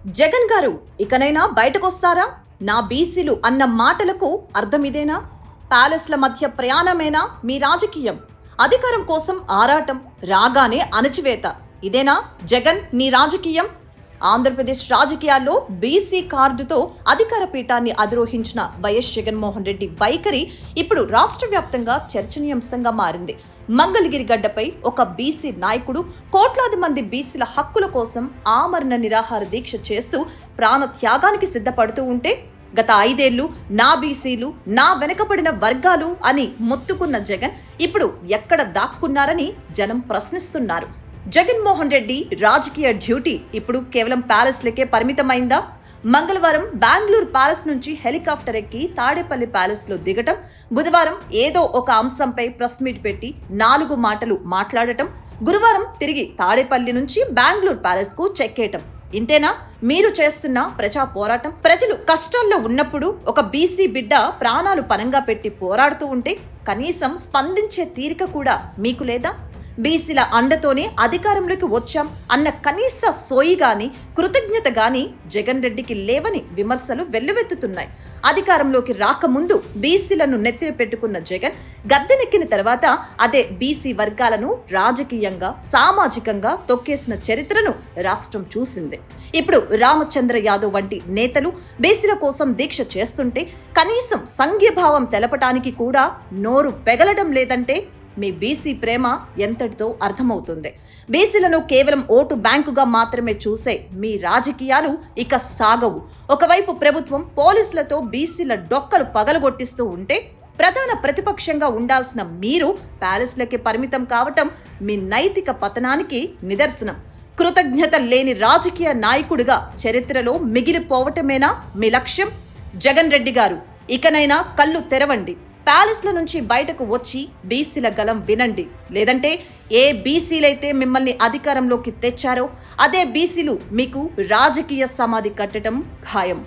జగన్ గారు ఇకనైనా బయటకొస్తారా? నా బీసీలు అన్న మాటలకు అర్థమిదేనా? ప్యాలెస్ల మధ్య ప్రయాణమేనా మీ రాజకీయం? అధికారం కోసం ఆరాటం, రాగానే అణచివేత, ఇదేనా జగన్ నీ రాజకీయం? ఆంధ్రప్రదేశ్ రాజకీయాల్లో బీసీ కార్డుతో అధికార పీఠాన్ని అధిరోహించిన వైఎస్ జగన్మోహన్ రెడ్డి వైఖరి ఇప్పుడు రాష్ట్ర వ్యాప్తంగా చర్చనీయాంశంగా మారింది. మంగళగిరి గడ్డపై ఒక బీసీ నాయకుడు కోట్లాది మంది బీసీల హక్కుల కోసం ఆమరణ నిరాహార దీక్ష చేస్తూ ప్రాణ త్యాగానికి సిద్ధపడుతూ ఉంటే, గత 5 ఏళ్లు నా బీసీలు, నా వెనుకబడిన వర్గాలు అని మొత్తుకున్న జగన్ ఇప్పుడు ఎక్కడ దాక్కున్నారని జనం ప్రశ్నిస్తున్నారు. జగన్మోహన్ రెడ్డి రాజకీయ డ్యూటీ ఇప్పుడు కేవలం ప్యాలెస్లకే పరిమితమైందా? మంగళవారం బెంగళూరు ప్యాలెస్ నుంచి హెలికాప్టర్ ఎక్కి తాడేపల్లి ప్యాలెస్ లో దిగటం, బుధవారం ఏదో ఒక అంశంపై ప్రెస్ మీట్ పెట్టి 4 మాటలు మాట్లాడటం, గురువారం తిరిగి తాడేపల్లి నుంచి బెంగళూరు ప్యాలెస్ కు చెక్కేయటం, ఇంతేనా మీరు చేస్తున్న ప్రజా పోరాటం? ప్రజలు కష్టాల్లో ఉన్నప్పుడు ఒక బీసీ బిడ్డ ప్రాణాలు పనంగా పెట్టి పోరాడుతూ ఉంటే కనీసం స్పందించే తీరిక కూడా మీకు లేదా? బీసీల అండతోనే అధికారంలోకి వచ్చాం అన్న కనీస సోయి గాని, కృతజ్ఞత గాని జగన్ రెడ్డికి లేవని విమర్శలు వెల్లువెత్తుతున్నాయి. అధికారంలోకి రాకముందు బీసీలను నెత్తిన పెట్టుకున్న జగన్ గద్దెనెక్కిన తర్వాత అదే బీసీ వర్గాలను రాజకీయంగా, సామాజికంగా తొక్కేసిన చరిత్రను రాష్ట్రం చూసింది. ఇప్పుడు రామచంద్ర యాదవ్ వంటి నేతలు బీసీల కోసం దీక్ష చేస్తుంటే కనీసం సంఘీభావం తెలపటానికి కూడా నోరు పెగలడం లేదంటే మీ బీసీ ప్రేమ ఎంతటితో అర్థమవుతుంది. బీసీలను కేవలం ఓటు బ్యాంకుగా మాత్రమే చూసే మీ రాజకీయాలు ఇక సాగవు. ఒకవైపు ప్రభుత్వం పోలీసులతో బీసీల డొక్కలు పగలగొట్టిస్తూ ఉంటే, ప్రధాన ప్రతిపక్షంగా ఉండాల్సిన మీరు ప్యాలెస్లకి పరిమితం కావటం మీ నైతిక పతనానికి నిదర్శనం. కృతజ్ఞత లేని రాజకీయ నాయకుడిగా చరిత్రలో మిగిలిపోవటమేనా మీ లక్ష్యం? జగన్ రెడ్డి గారు ఇకనైనా కళ్ళు తెరవండి. ప్యాలెస్ల నుంచి బయటకు వచ్చి బీసీల గలం వినండి. లేదంటే ఏ బీసీలైతే మిమ్మల్ని అధికారంలోకి తెచ్చారో అదే బీసీలు మీకు రాజకీయ సమాధి కట్టడం ఖాయం.